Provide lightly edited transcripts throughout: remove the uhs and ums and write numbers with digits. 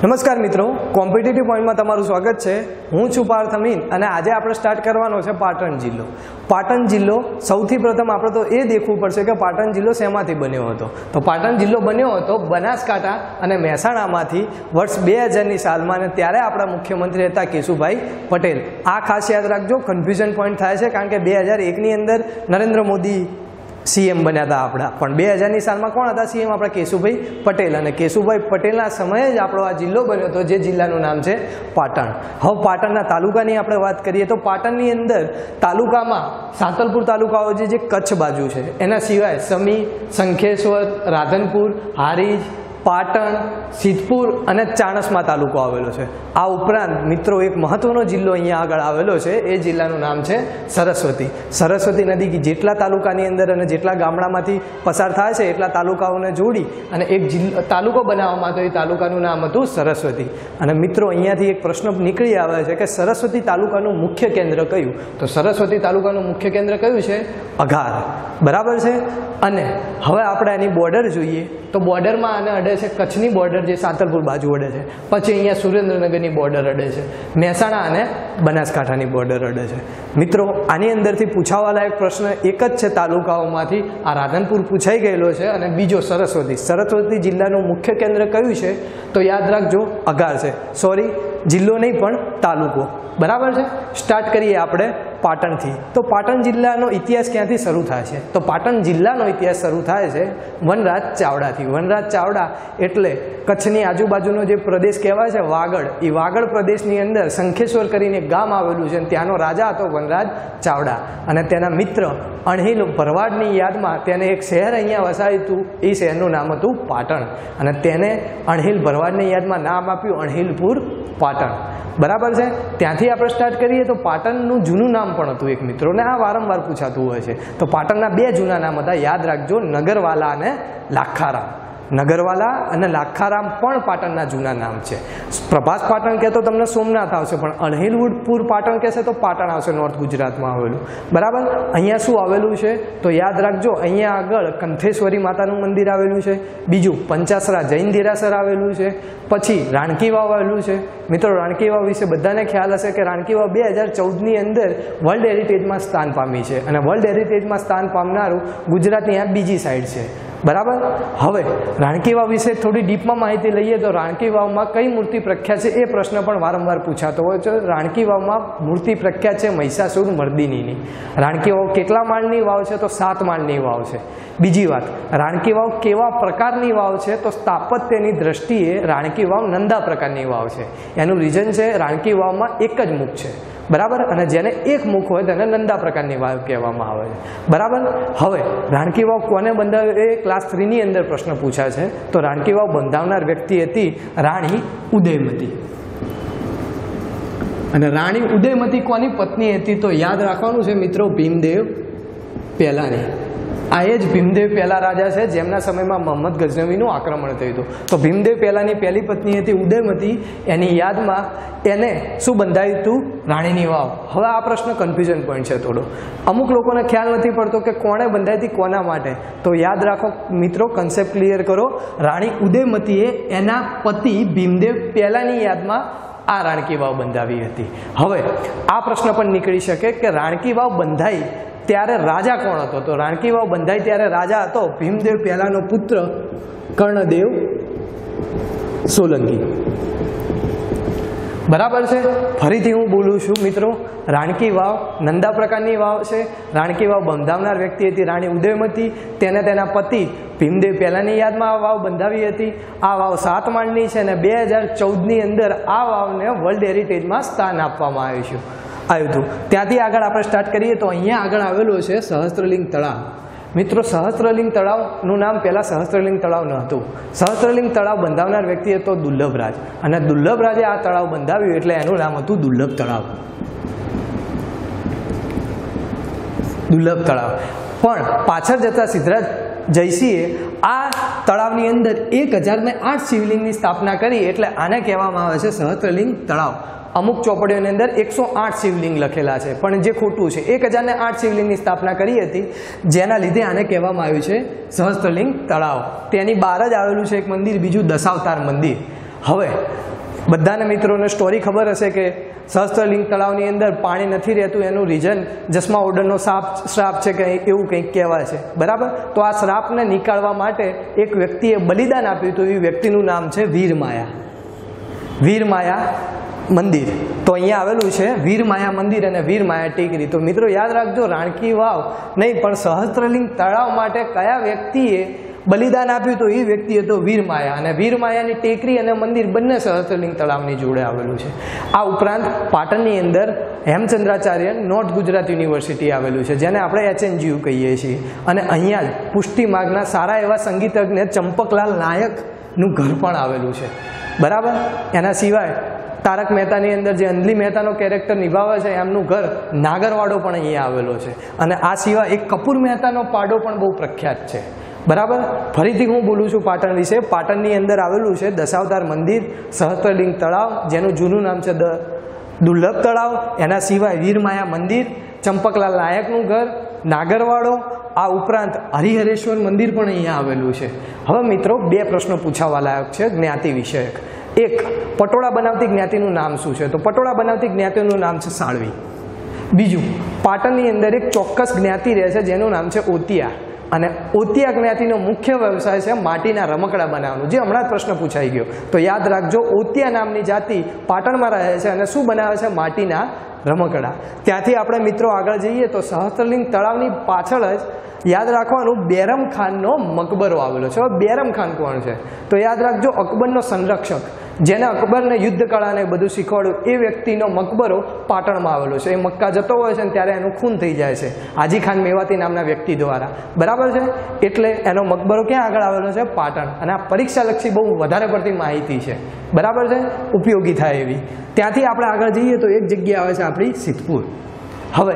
નમસ્કાર મિત્રો, કોમ્પિટિટિવ પોઈન્ટમાં તમારું સ્વાગત છે। હું છું પાર્થ અમીન અને આજે આપણે સ્ટાર્ટ કરવાનો છે પાટણ જિલ્લો। પાટણ જિલ્લો સૌથી પ્રથમ આપણે તો એ દેખવું પડશે કે પાટણ જિલ્લો શેમાંથી બન્યો હતો। તો પાટણ જિલ્લો બન્યો હતો બનાસકાંઠા અને મહેસાણામાંથી વર્ષ 2000ની સાલમાં, અને ત્યારે આપણા મુખ્યમંત્રી હતા કેશુભાઈ પટેલ। આ ખાસ યાદ રાખજો, કન્ફ્યુઝન પોઈન્ટ થાય છે કારણ કે 2001ની અંદર નરેન્દ્ર મોદી સીએમ બન્યા હતા આપણા, પણ 2000ની સાલમાં કોણ હતા સીએમ? આપણા કેશુભાઈ પટેલ, અને કેશુભાઈ પટેલના સમયે જ આપણો આ જિલ્લો બન્યો હતો, જે જિલ્લાનું નામ છે પાટણ। હવે પાટણના તાલુકાની આપણે વાત કરીએ તો પાટણની અંદર તાલુકામાં સાંતલપુર તાલુકા આવે છે, જે કચ્છ બાજુ છે। એના સિવાય સમી, શંખેશ્વર, રાધનપુર, હારીજ, પાટણ, સિદ્ધપુર અને ચાણસ્મા તાલુકો આવેલો છે। આ ઉપરાંત મિત્રો એક મહત્વનો જિલ્લો અહીંયા આગળ આવેલો છે, એ જિલ્લાનું નામ છે સરસ્વતી। સરસ્વતી નદી જેટલા તાલુકાની અંદર અને જેટલા ગામડામાંથી પસાર થાય છે એટલા તાલુકાઓને જોડી અને એક તાલુકો બનાવવામાં તો એ તાલુકાનું નામ હતું સરસ્વતી। અને મિત્રો અહીંયાથી એક પ્રશ્ન નીકળી આવે છે કે સરસ્વતી તાલુકાનું મુખ્ય કેન્દ્ર કયું? તો સરસ્વતી તાલુકાનું મુખ્ય કેન્દ્ર કયું છે? અઘાર, બરાબર છે। અને હવે આપણે આની બોર્ડર જોઈએ તો બોર્ડરમાં આને અડે છે કચ્છની બોર્ડર, જે સાંતલપુર બાજુ અડે છે, પછી અહીંયા સુરેન્દ્રનગરની બોર્ડર અડે છે, મહેસાણા અને બનાસકાંઠાની બોર્ડર અડે છે। મિત્રો આની અંદરથી પૂછાવાલાયક પ્રશ્ન એક જ છે તાલુકાઓમાંથી, આ રાધનપુર પૂછાઈ ગયેલો છે, અને બીજો સરસ્વતી। સરસ્વતી જિલ્લાનું મુખ્ય કેન્દ્ર કયું છે? તો યાદ રાખજો અઘાર છે, સોરી જિલ્લો નહીં પણ તાલુકો, બરાબર છે। સ્ટાર્ટ કરીએ આપણે પાટણથી। તો પાટણ જિલ્લાનો ઇતિહાસ ક્યાંથી શરૂ થાય છે? તો પાટણ જિલ્લાનો ઇતિહાસ શરૂ થાય છે વનરાજ ચાવડાથી। વનરાજ ચાવડા એટલે કચ્છની આજુબાજુનો જે પ્રદેશ કહેવાય છે વાગડ, એ વાગડ પ્રદેશની અંદર શંખેશ્વર કરીને એક ગામ આવેલું છે, અને ત્યાંનો રાજા હતો વનરાજ ચાવડા, અને તેના મિત્ર અણહિલ ભરવાડની યાદમાં તેને એક શહેર અહીંયા વસાવ્યું હતું, એ શહેરનું નામ હતું પાટણ, અને તેને અણહિલ ભરવાડની યાદમાં નામ આપ્યું અણહિલપુર પાટણ, બરાબર છે। ત્યાંથી આપણે સ્ટાર્ટ કરીએ તો પાટણનું જૂનું નામ પણ હતું એક મિત્રોને, આ વારંવાર પૂછાતું હોય છે। તો પાટણના બે જૂના નામ હતા, યાદ રાખજો, નગરવાલા અને લાખારામ। નગરવાલા અને લાખારામ પણ પાટણના જૂના નામ છે। પ્રભાસ પાટણ કહેતો તમને સોમનાથ આવશે, પણ અણહિલપુર પાટણ કહેશે તો પાટણ આવશે, નોર્થ ગુજરાતમાં આવેલું, બરાબર। અહીંયા શું આવેલું છે? તો યાદ રાખજો, અહીંયા આગળ કંથેશ્વરી માતાનું મંદિર આવેલું છે, બીજું પંચાસરા જૈન દેરાસર આવેલું છે, પછી રાણકી વાવ આવેલું છે। મિત્રો રાણકી વાવ વિશે બધાને ખ્યાલ હશે કે રાણકી વાવ 2014ની અંદર વર્લ્ડ હેરિટેજમાં સ્થાન પામી છે, અને વર્લ્ડ હેરિટેજમાં સ્થાન પામનારું ગુજરાતની આ બીજી સાઈડ છે, બરાબર। હવે રાણકી વાવ વિશે થોડી ડીપમાં માહિતી લઈએ તો રાણકી વાવમાં કઈ મૂર્તિ પ્રખ્યાત છે એ પ્રશ્ન પણ વારંવાર પૂછાતો હોય છે। રાણકી વાવમાં મૂર્તિ પ્રખ્યાત છે મહિષાસુર મર્દિનીની। રાણકી વાવ કેટલા માળની વાવ છે? તો 7 માળની વાવ છે। બીજી વાત, રાણકી વાવ કેવા પ્રકારની વાવ છે? તો સ્થાપત્યની દ્રષ્ટિએ રાણકી વાવ નંદા પ્રકારની વાવ છે। એનું રીઝન છે રાણકી વાવમાં એક જ મુખ છે, બરાબર, અને જેને એક મુખ હોય તેને નંદા પ્રકારની વાવ કહેવામાં આવે છે, બરાબર। હવે રાણકી વાવ કોને બંધાવ્યો એ ક્લાસ 3ની અંદર પ્રશ્ન પૂછાય છે। તો રાણકી વાવ બંધાવનાર વ્યક્તિ હતી રાણી ઉદયમતી, અને રાણી ઉદયમતી કોની પત્ની હતી? તો યાદ રાખવાનું છે મિત્રો, ભીમદેવ પહેલાની। આ એ જ ભીમદેવ પહેલા રાજા છે જેમના સમયમાં મોહમ્મદ ગઝનવીનું આક્રમણ થયું હતું। તો ભીમદેવ પહેલાની પહેલી પત્ની હતી ઉદયમતી, એની યાદમાં એને શું બંધાવ્યું હતું? રાણીની વાવ। હવે આ પ્રશ્ન કન્ફ્યુઝન પોઈન્ટ છે થોડો, અમુક લોકોને ખ્યાલ નથી પડતો કે કોણે બંધાવી હતી, કોના માટે। તો યાદ રાખો મિત્રો, કન્સેપ્ટ ક્લિયર કરો, રાણી ઉદયમતીએ એના પતિ ભીમદેવ પહેલાની યાદમાં આ રાણકી વાવ બંધાવી હતી। હવે આ પ્રશ્ન પણ નીકળી શકે કે રાણકી વાવ બંધાઈ ત્યારે રાજા કોણ હતો? તો રાણકી વાવ બંધાઈ ત્યારે રાજા હતો ભીમદેવ પહેલાનો પુત્ર કર્ણદેવ સોલંકી, બરાબર છે। ફરીથી હું બોલું છું મિત્રો, રાણકી વાવ નંદા પ્રકારની વાવ છે। રાણકી વાવ બંધાવનાર વ્યક્તિ હતી રાણી ઉદયમતી, તેને તેના પતિ ભીમદેવ પહેલાની યાદમાં આ વાવ બંધાવી હતી। આ વાવ 7 માળની છે, અને 2014ની અંદર આ વાવને વર્લ્ડ હેરિટેજમાં સ્થાન આપવામાં આવ્યું હતું। ત્યાંથી આગળ આપણે સ્ટાર્ટ કરીએ તો અહીંયા આગળ આવેલો છે સહસ્ત્રલિંગ તળાવ। મિત્રો સહસ્ત્રલિંગ તળાવનું નામ પહેલાં સહસ્ત્રલિંગ તળાવ ન હતું। સહસ્ત્રલિંગ તળાવ બંધાવનાર વ્યક્તિ હતો દુર્લભરાજ, અને દુર્લભરાજે આ તળાવ બંધાવ્યું એટલે એનું નામ હતું દુર્લભ તળાવ। દુર્લભ તળાવ પણ પાછળ જતા સિદ્ધરાજ જયસિંહે આ તળાવની અંદર 1008 શિવલિંગની સ્થાપના કરી, એટલે આને કહેવામાં આવે છે સહસ્ત્રલિંગ તળાવ। અમુક ચોપડીઓની અંદર 108 શિવલિંગ લખેલા છે, પણ જે ખોટું છે 1008 શિવલિંગની સ્થાપના કરી હતી, જેના લીધે આને કહેવામાં આવ્યું છે સહસ્ત્રલિંગ તળાવ। તેની બહાર જ આવેલું છે એક મંદિર, બીજું દશાવતાર મંદિર। હવે બધાને મિત્રોને સ્ટોરી ખબર હશે કે સહસ્ત્રલિંગ તળાવની અંદર પાણી નથી રહેતું એનું રીઝન જસ્મા ઓર્ડરનો શ્રાપ છે કે એવું કંઈક કહેવાય છે, બરાબર. તો આ શ્રાપને નીકાળવા માટે એક વ્યક્તિએ બલિદાન આપ્યું હતું. એ વ્યક્તિનું નામ છે વીરમાયા. વીરમાયા મંદિર તો અહીંયા આવેલું છે, વીરમાયા મંદિર અને વીરમાયા ટેકરી. તો મિત્રો યાદ રાખજો, રાણકી વાવ નહીં પણ સહસ્ત્રલિંગ તળાવ માટે કયા વ્યક્તિએ બલિદાન આપ્યું તો એ વ્યક્તિ હતો વીરમાયા. અને વીરમાયાની ટેકરી અને મંદિર બંને સહસ્ત્રલિંગ તળાવની જોડે આવેલું છે. આ ઉપરાંત પાટણની અંદર હેમચંદ્રાચાર્ય નોર્થ ગુજરાત યુનિવર્સિટી આવેલું છે, જેને આપણે HNGU કહીએ છીએ. અને અહીંયા જ પુષ્ટિ માર્ગના સારા એવા સંગીતજ્ઞ ચંપકલાલ નાયકનું ઘર પણ આવેલું છે, બરાબર. એના સિવાય તારક મહેતાની અંદર જે અંજલિ મહેતાનો કેરેક્ટર નિભાવે છે એમનું ઘર નાગરવાડો પણ અહીંયા આવેલો છે. અને આ સિવાય એક કપૂર મહેતાનો પાડો પણ બહુ પ્રખ્યાત છે, બરાબર. ફરીથી હું બોલું છું પાટણ વિશે. પાટણની અંદર આવેલું છે દશાવતાર મંદિર, સહસ્ત્રલિંગ તળાવ જેનું જૂનું નામ છે દુર્લભ તળાવ, એના સિવાય વીરમાયા મંદિર, ચંપકલાલ નાયકનું ઘર, નાગરવાડો. આ ઉપરાંત હરિહરેશ્વર મંદિર પણ અહીંયા આવેલું છે. હવે મિત્રો બે પ્રશ્નો પૂછાવા લાયક છે જ્ઞાતિ વિષયક. એક, પટોળા બનાવતી જ્ઞાતિનું નામ શું છે? તો પટોળા બનાવતી જ્ઞાતિનું નામ છે સાળવી. બીજું, પાટણની અંદર એક ચોક્કસ જ્ઞાતિ રહે છે જેનું નામ છે ઓતિયા. અને ઓતિયા જ્ઞાતિનો મુખ્ય વ્યવસાય છે માટીના રમકડા બનાવવાનું, જે હમણાં જ પ્રશ્ન પૂછાઈ ગયો. તો યાદ રાખજો, ઓતિયા નામની જાતિ પાટણમાં રહે છે અને શું બનાવે છે? માટીના રમકડા. ત્યાંથી આપણે મિત્રો આગળ જઈએ તો સહસ્ત્રલિંગ તળાવની પાછળ જ યાદ રાખવાનું બેરમ ખાનનો મકબરો આવેલો છે. હવે બેરમ ખાન કોણ છે? તો યાદ રાખજો, અકબરનો સંરક્ષક, જેને અકબરને યુદ્ધ કળાને બધું શીખવાડ્યું, એ વ્યક્તિનો મકબરો પાટણમાં આવેલો છે. એ મક્કા જતો હોય છે ને ત્યારે એનું ખૂન થઈ જાય છે હાજી ખાન મેવાતી નામના વ્યક્તિ દ્વારા, બરાબર છે. એટલે એનો મકબરો ક્યાં આગળ આવેલો છે? પાટણ. અને આ પરીક્ષાલક્ષી બહુ વધારે પડતી માહિતી છે, બરાબર છે, ઉપયોગી થાય એવી. ત્યાંથી આપણે આગળ જઈએ તો એક જગ્યા આવે છે આપણી સિદ્ધપુર. હવે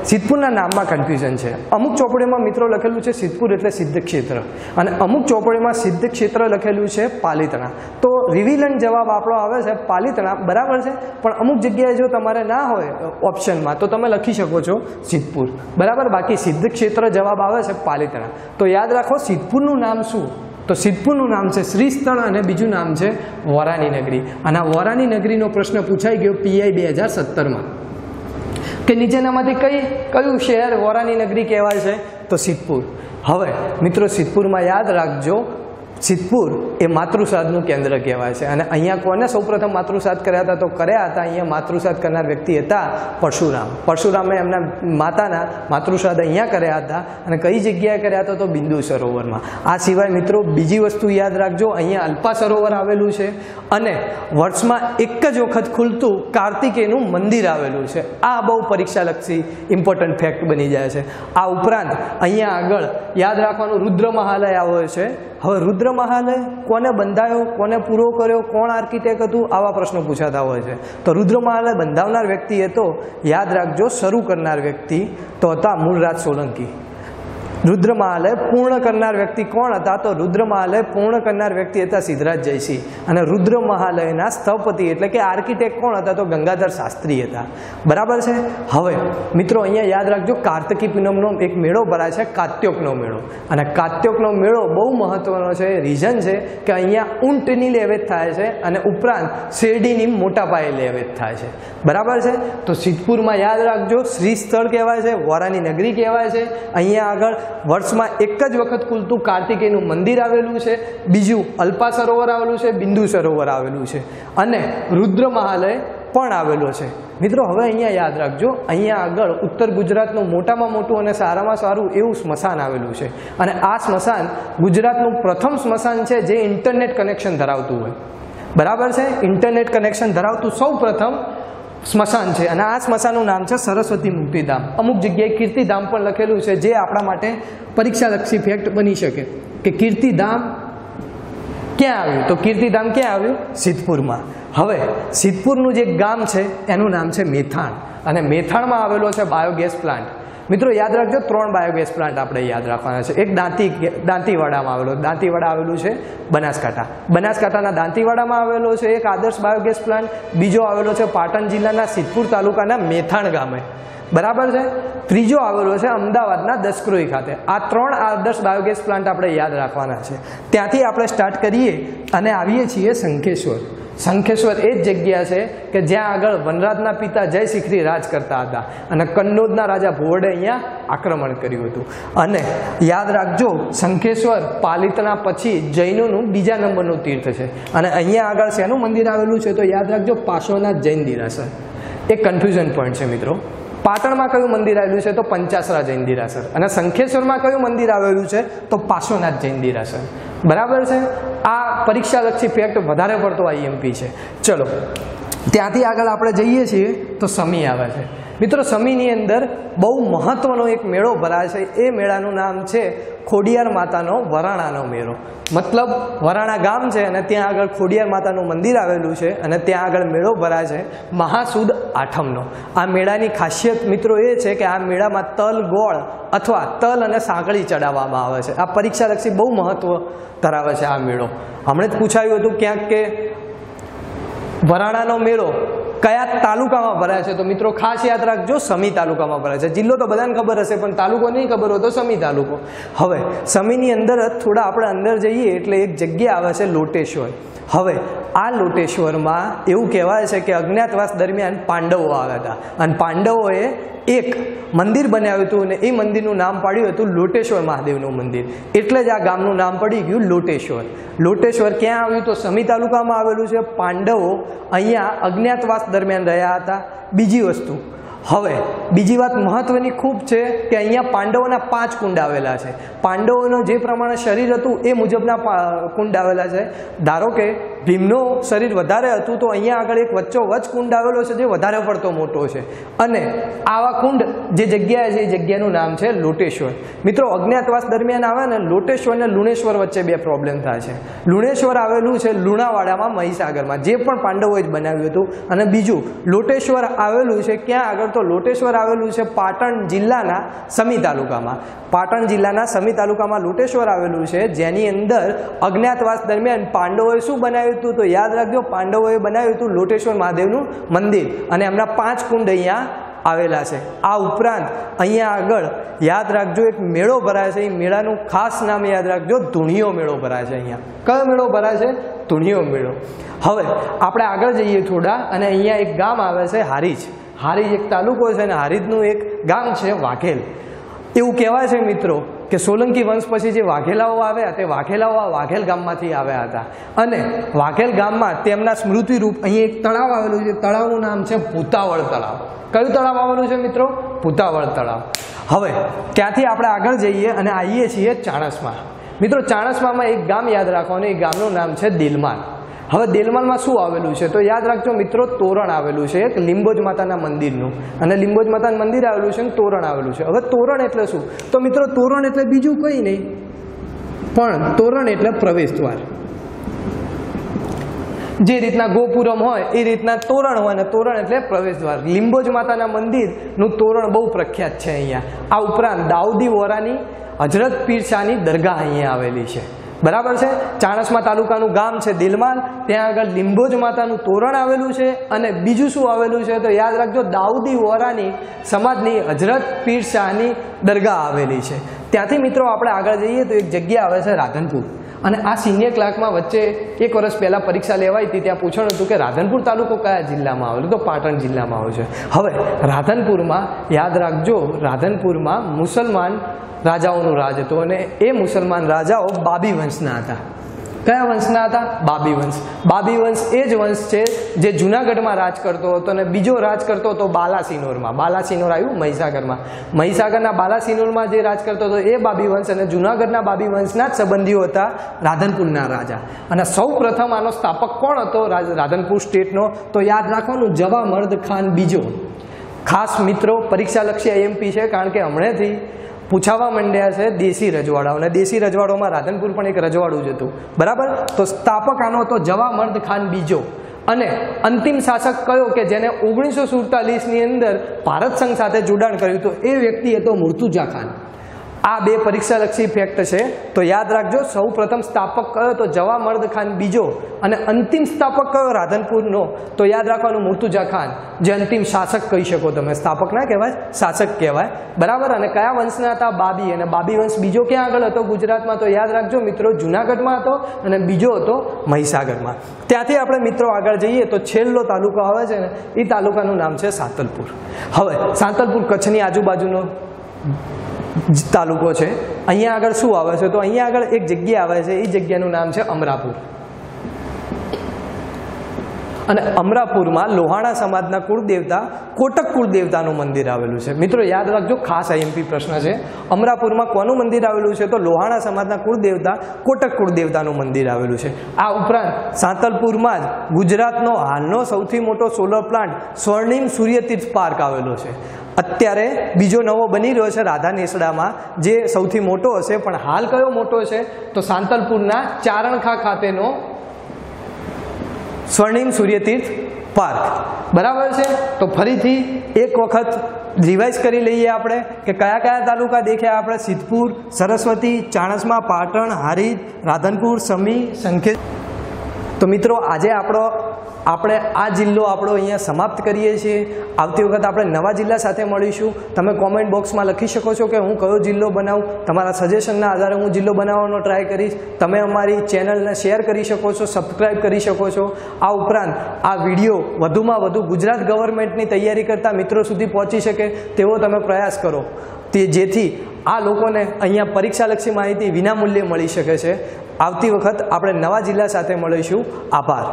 સિદ્ધપુરના નામમાં કન્ફ્યુઝન છે. અમુક ચોપડીમાં મિત્રો લખેલું છે સિદ્ધપુર એટલે સિદ્ધ ક્ષેત્ર, અને અમુક ચોપડીમાં સિદ્ધ ક્ષેત્ર લખેલું છે પાલિતણા. તો રિવિલન્ટ જવાબ આપણો આવે છે પાલિતણા, બરાબર છે. પણ અમુક જગ્યાએ જો તમારે ના હોય ઓપ્શનમાં તો તમે લખી શકો છો સિદ્ધપુર, બરાબર. બાકી સિદ્ધ ક્ષેત્ર જવાબ આવે છે પાલિતણા. તો યાદ રાખો સિદ્ધપુરનું નામ શું? તો સિદ્ધપુરનું નામ છે શ્રીસ્થળ અને બીજું નામ છે વોરાની નગરી. અને આ વોરાની નગરીનો પ્રશ્ન પૂછાઈ ગયો PI 2017માં કે નીચેનામાંથી કયું શહેર વોરાની નગરી કહેવાય છે? તો સિદ્ધપુર. હવે મિત્રો સિદ્ધપુરમાં યાદ રાખજો, સિદ્ધપુર એ માતૃસાદનું કેન્દ્ર કહેવાય છે. અને અહીંયા કોને સૌપ્રથમ માતૃસાદ કર્યા હતા? તો કર્યા હતા અહીંયા માતૃસાદ કરનાર વ્યક્તિ હતા પરશુરામ. પરશુરામે એમના માતાના માતૃસાદ અહીંયા કર્યા હતા. અને કઈ જગ્યાએ કર્યા હતા? તો બિંદુ સરોવરમાં. આ સિવાય મિત્રો બીજી વસ્તુ યાદ રાખજો, અહીંયા અલ્પા સરોવર આવેલું છે અને વર્ષમાં એક જ વખત ખુલતું કાર્તિકેયનું મંદિર આવેલું છે. આ બહુ પરીક્ષાલક્ષી ઇમ્પોર્ટન્ટ ફેક્ટ બની જાય છે. આ ઉપરાંત અહીંયા આગળ યાદ રાખવાનું રુદ્ર મહાલય આવે છે. હવે રુદ્ર મહાલય કોને બંધાયો, કોને પૂરો કર્યો, કોણ આર્કિટેક્ટ હતું, આવા પ્રશ્નો પૂછાતા હોય છે. તો રુદ્ર મહાલય બંધાવનાર વ્યક્તિ હતો, યાદ રાખજો, શરૂ કરનાર વ્યક્તિ તો હતા મૂળરાજ સોલંકી. રુદ્ર મહાલય પૂર્ણ કરનાર વ્યક્તિ કોણ હતા? તો રુદ્ર મહાલય પૂર્ણ કરનાર વ્યક્તિ હતા સિદ્ધરાજ જયસિંહ. અને રુદ્ર મહાલયના સ્થપતિ એટલે કે આર્કિટેક્ટ કોણ હતા? તો ગંગાધર શાસ્ત્રી હતા, બરાબર છે. હવે મિત્રો અહીંયા યાદ રાખજો, કાર્તિકી પૂનમનો એક મેળો ભરાય છે, કાત્યોકનો મેળો. અને કાત્યોકનો મેળો બહુ મહત્વનો છે. રીઝન છે કે અહીંયા ઊંટની લેવેચ થાય છે અને ઉપરાંત શેરડીની મોટા પાયે લેવેચ થાય છે, બરાબર છે. તો સિદ્ધપુરમાં યાદ રાખજો, શ્રી સ્થળ કહેવાય છે, વોરાની નગરી કહેવાય છે. અહીંયા આગળ વર્ષમાં એક જ વખત ખુલતું કાર્તિકેયનું મંદિર આવેલું છે. બીજું અલ્પા સરોવર આવેલું છે, બિંદુ સરોવર આવેલું છે અને રુદ્ર મહાલય પણ આવેલો છે. મિત્રો હવે અહીંયા યાદ રાખજો, અહીંયા આગળ ઉત્તર ગુજરાતનું મોટામાં મોટું અને સારામાં સારું એવું સ્મશાન આવેલું છે. અને આ સ્મશાન ગુજરાતનું પ્રથમ સ્મશાન છે જે ઇન્ટરનેટ કનેક્શન ધરાવતું હોય, બરાબર છે. ઇન્ટરનેટ કનેક્શન ધરાવતું સૌ પ્રથમ સ્મશાન છે. અને આ સ્મશાનનું નામ છે સરસ્વતી મુક્તિધામ. અમુક જગ્યાએ કીર્તિધામ પણ લખેલું છે, જે આપણા માટે પરીક્ષાલક્ષી ફેક્ટ બની શકે કે કીર્તિધામ ક્યાં આવ્યું? તો કીર્તિધામ ક્યાં આવ્યું? સિદ્ધપુરમાં. હવે સિદ્ધપુરનું જે ગામ છે એનું નામ છે મેથાણ. અને મેથાણમાં આવેલો છે બાયોગેસ પ્લાન્ટ. મિત્રો યાદ રાખજો, 3 બાયોગેસ પ્લાન્ટ આપણે યાદ રાખવાના છે. એક દાંતીવાડામાં આવેલો, દાંતીવાડા આવેલું છે બનાસકાંઠા. બનાસકાંઠાના દાંતીવાડામાં આવેલો છે એક આદર્શ બાયોગેસ પ્લાન્ટ. બીજો આવેલો છે પાટણ જિલ્લાના સિદ્ધપુર તાલુકાના મેથાણ ગામે, બરાબર છે. ત્રીજો આવેલો છે અમદાવાદના દસક્રોઈ ખાતે. આ 3 આદર્શ બાયોગેસ પ્લાન્ટ આપણે યાદ રાખવાના છે. ત્યાંથી આપણે સ્ટાર્ટ કરીએ અને આવીએ છીએ શંખેશ્વર. શંખેશ્વર એ જ જગ્યા છે કે જ્યાં આગળ વનરાજના પિતા જય શિખરી રાજ કરતા હતા અને કન્નોજના રાજા ભોવડે અહીંયા આક્રમણ કર્યું હતું. અને યાદ રાખજો, શંખેશ્વર પાલિતાણા પછી જૈનોનું બીજા નંબરનું તીર્થ છે. અને અહીંયા આગળ શેનું મંદિર આવેલું છે તો યાદ રાખજો, પાર્શ્વનાથ જૈન દેરાસર. એક કન્ફ્યુઝન પોઈન્ટ છે મિત્રો. પાટણમાં કયું મંદિર આવેલું છે તો પંચાસરા જૈન દેરાસર, અને શંખેશ્વરમાં કયું મંદિર આવેલું છે તો પાર્શ્વનાથ જૈન દેરાસર. બરાબર છે. આ પરીક્ષાલક્ષી ફેક્ટ વધારે પડતો આઈએમપી છે. ચલો ત્યાંથી આગળ આપણે જઈએ છીએ તો સમી આવે છે. મિત્રો સમીની અંદર બહુ મહત્વનો એક મેળો ભરાય છે. એ મેળાનું નામ છે ખોડિયાર માતાનો વરાણાનો મેળો. મતલબ વરાણા ગામ છે અને ત્યાં આગળ ખોડિયાર માતાનું મંદિર આવેલું છે અને ત્યાં આગળ મેળો ભરાય છે મહાસુદ આઠમનો. આ મેળાની ખાસિયત મિત્રો એ છે કે આ મેળામાં તલ, ગોળ અથવા તલ અને સાંકળી ચડાવવામાં આવે છે. આ પરીક્ષાલક્ષી બહુ મહત્વ ધરાવે છે આ મેળો. હમણાં જ પૂછાયું હતું ક્યાંક કે વરાણાનો મેળો કયા તાલુકામાં ભરાય છે, તો મિત્રો ખાસ યાદ રાખજો, સમી તાલુકામાં ભરાય છે. જિલ્લો તો બધાને ખબર હશે પણ તાલુકો નહીં ખબર હોય તો સમી તાલુકો. હવે સમીની અંદર જ થોડા આપણે અંદર જઈએ એટલે એક જગ્યા આવે છે લોટેશ્વર. હવે આ લોટેશ્વરમાં એવું કહેવાય છે કે અજ્ઞાતવાસ દરમિયાન પાંડવો આવ્યા હતા અને પાંડવોએ એક મંદિર બનાવ્યું હતું અને એ મંદિરનું નામ પાડ્યું હતું લોટેશ્વર મહાદેવનું મંદિર. એટલે જ આ ગામનું નામ પડી ગયું લોટેશ્વર. લોટેશ્વર ક્યાં આવ્યું તો સમી તાલુકામાં આવેલું છે. પાંડવો અહીંયા અજ્ઞાતવાસ દરમિયાન રહ્યા હતા. બીજી વસ્તુ, હવે બીજી વાત મહત્વની ખૂબ છે કે અહીંયા પાંડવોના 5 કુંડ આવેલા છે. પાંડવોનું જે પ્રમાણે શરીર હતું એ મુજબના કુંડ આવેલા છે. ધારો કે ભીમનું શરીર વધારે હતું તો અહીંયા આગળ એક વચ્ચોવચ્ચ કુંડ આવેલો છે જે વધારે પડતો મોટો છે. અને આવા કુંડ જે જગ્યાએ છે એ જગ્યાનું નામ છે લોટેશ્વર. મિત્રો અજ્ઞાતવાસ દરમિયાન આવે ને લોટેશ્વર અને લુણેશ્વર વચ્ચે 2 પ્રોબ્લેમ થાય છે. લુણેશ્વર આવેલું છે લુણાવાડામાં, મહીસાગરમાં, જે પણ પાંડવોએ જ બનાવ્યું હતું. અને બીજું લોટેશ્વર આવેલું છે ક્યાં આગળ તો લોટેશ્વર આવેલું છે પાટણ જિલ્લાના સમી તાલુકામાં. પાટણ જિલ્લાના સમી તાલુકામાં લોટેશ્વર આવેલું છે, જેની અંદર અજ્ઞાતવાસ દરમિયાન પાંડવોએ શું બનાવ્યું હતું તો યાદ રાખજો, પાંડવોએ બનાવ્યું હતું લોટેશ્વર મહાદેવનું મંદિર અને એમના 5 કુંડ અહીંયા આવેલા છે. આ ઉપરાંત અહીંયા આગળ યાદ રાખજો એક મેળો ભરાય છે. એ મેળાનું ખાસ નામ યાદ રાખજો, ધૂણિયો મેળો ભરાય છે. અહીંયા કયો મેળો ભરાય છે? ધૂણિયો મેળો. હવે આપણે આગળ જઈએ થોડા અને અહીંયા એક ગામ આવે છે હારીજ. હારીજ એક તાલુકો છે અને હારીજનું એક ગામ છે વાઘેલ. એવું કહેવાય છે મિત્રો કે સોલંકી વંશ પછી જે વાઘેલાઓ આવ્યા તે વાઘેલાઓ આ વાઘેલ ગામમાંથી આવ્યા હતા. અને વાઘેલ ગામમાં તેમના સ્મૃતિરૂપ અહીં એક તળાવ આવેલું છે. તળાવનું નામ છે ભૂતાવળ તળાવ. કયું તળાવ આવેલું છે મિત્રો? ભૂતાવળ તળાવ. હવે ત્યાંથી આપણે આગળ જઈએ અને આવીએ છીએ ચાણસ્મા. મિત્રો ચાણસ્મામાં એક ગામ યાદ રાખવાનું, એ ગામનું નામ છે દેલમાલ. હવે દેલમાલમાં શું આવેલું છે તો યાદ રાખજો મિત્રો, તોરણ આવેલું છે એક લીંબોજ માતાના મંદિરનું. અને લીંબોજ માતાનું મંદિર આવેલું છે અને તોરણ આવેલું છે. હવે તોરણ એટલે શું તો મિત્રો, તોરણ એટલે બીજું કંઈ નહીં પણ તોરણ એટલે પ્રવેશદ્વાર. જે રીતના ગોપુરમ હોય એ રીતના તોરણ હોય, અને તોરણ એટલે પ્રવેશદ્વાર. લીંબોજ માતાના મંદિરનું તોરણ બહુ પ્રખ્યાત છે અહીંયા. આ ઉપરાંત દાઉદી વોરાની હજરત પીર શાહની દરગાહ અહીંયા આવેલી છે. બરાબર છે. ચાણસ્મા તાલુકાનું ગામ છે દેલમાલ. ત્યાં આગળ લીંબોજ માતાનું તોરણ આવેલું છે. અને બીજું શું આવેલું છે તો યાદ રાખજો, દાઉદી વોરાની સમાજની હજરત પીર શાહની દરગાહ આવેલી છે. ત્યાંથી મિત્રો આપણે આગળ જઈએ તો એક જગ્યા આવે છે રાધનપુર. અને આ સિનિયર ક્લાર્કમાં વચ્ચે 1 વર્ષ પહેલાં પરીક્ષા લેવાઈ હતી. ત્યાં પૂછવાનું હતું કે રાધનપુર તાલુકો કયા જિલ્લામાં આવેલું તો પાટણ જિલ્લામાં આવે છે. હવે રાધનપુરમાં યાદ રાખજો, રાધનપુરમાં મુસલમાન રાજાઓનું રાજ હતું અને એ મુસલમાન રાજાઓ બાબી વંશના હતા. કયા વંશના હતા? બાબી વંશ. બાબી વંશ એ જ વંશ છે જે જુનાગઢમાં રાજ કરતો હતો અને બીજો રાજ કરતો હતો બાલાસિનોરમાં. બાલાસિનોર આવ્યું મહીસાગરમાં. મહીસાગરના બાલાસિનોરમાં જે રાજ કરતો હતો એ બાબી વંશ અને જુનાગઢના બાબી વંશના જ સંબંધીઓ હતા રાધનપુરના રાજા. અને સૌ પ્રથમ આનો સ્થાપક કોણ હતો રાધનપુર સ્ટેટનો તો યાદ રાખવાનું, જવામર્દ ખાન બીજો. ખાસ મિત્રો પરીક્ષાલક્ષી આઈએમપી છે કારણ કે હમણાંથી પૂછાવા માંડ્યા છે દેશી રજવાડાઓ. અને દેશી રજવાડોમાં રાધનપુર પણ એક રજવાડું જ હતું. બરાબર. તો સ્થાપક આનો હતો જવામર્દ ખાન બીજો. અને અંતિમ શાસક કયો કે જેને 1947ની અંદર ભારત સંઘ સાથે જોડાણ કર્યું હતું એ વ્યક્તિ હતો મુર્તુઝા ખાન. આ બે પરીક્ષાલક્ષી ફેક્ટ છે. તો યાદ રાખજો, સૌ પ્રથમ સ્થાપક કયો તો જવામર્દ ખાન બીજો, અને અંતિમ સ્થાપક કયો રાધનપુરનો તો યાદ રાખવાનું મુર્તુઝા ખાન, જે અંતિમ શાસક કહી શકો તમે. સ્થાપક ના કહેવાય, શાસક કહેવાય, બરાબર. અને કયા વંશના હતા? બાબી. અને બાબી વંશ બીજો ક્યાં આગળ હતો ગુજરાતમાં? તો યાદ રાખજો મિત્રો, જુનાગઢમાં હતો, અને બીજો હતો મહીસાગરમાં. ત્યાંથી આપણે મિત્રો આગળ જઈએ તો છેલ્લો તાલુકો આવે છે ને, એ તાલુકાનું નામ છે સાંતલપુર. હવે સાંતલપુર કચ્છની આજુબાજુનો તાલુકો છે. અહીંયા આગળ શું આવે છે? તો અહીંયા આગળ એક જગ્યા આવે છે, એ જગ્યાનું નામ છે અમરાપુર. અને અમરાપુરમાં લોહાણા સમાજના કુળદેવતા કોટક કુળદેવતાનું મંદિર આવેલું છે. મિત્રો યાદ રાખજો, ખાસ આઈએમપી પ્રશ્ન છે. અમરાપુરમાં કોનું મંદિર આવેલું છે? તો લોહાણા સમાજના કુળદેવતા કોટક કુળદેવતાનું મંદિર આવેલું છે. આ ઉપરાંત સાંતલપુરમાં જ ગુજરાતનો હાલનો સૌથી મોટો સોલર પ્લાન્ટ સ્વર્ણિમ સૂર્યતીર્થ પાર્ક આવેલો છે. અત્યારે બીજો નવો બની રહ્યો છે રાધાનેસડામાં, જે સૌથી મોટો હશે. પણ હાલ કયો મોટો છે? તો સાંતલપુરના ચારણખા ખાતેનો સ્વર્ણિમ સૂર્યતીર્થ પાર્ક, બરાબર છે. તો ફરીથી એક વખત રિવાઇઝ કરી લઈએ આપણે કે કયા કયા તાલુકા દેખ્યા આપણે: સિદ્ધપુર, સરસ્વતી, ચાણસ્મા, પાટણ, હારીજ, રાધનપુર, સમી, સંખેત. તો મિત્રો આજે આપણે આ જિલ્લો આપણો અહીંયા સમાપ્ત કરીએ છીએ. આવતી વખત આપણે નવા જિલ્લા સાથે મળીશું. તમે કોમેન્ટ બોક્સમાં લખી શકો છો કે હું કયો જિલ્લો બનાવું. તમારા સજેશનના આધારે હું જિલ્લો બનાવવાનો ટ્રાય કરીશ. તમે અમારી ચેનલને શેર કરી શકો છો, સબસ્ક્રાઈબ કરી શકો છો. આ ઉપરાંત આ વિડીયો વધુમાં વધુ ગુજરાત ગવર્મેન્ટની તૈયારી કરતા મિત્રો સુધી પહોંચી શકે તેવો તમે પ્રયાસ કરો, જેથી આ લોકોને અહીંયા પરીક્ષાલક્ષી માહિતી વિનામૂલ્યે મળી શકે છે. આવતી વખત આપણે નવા જિલ્લા સાથે મળીશું. આભાર.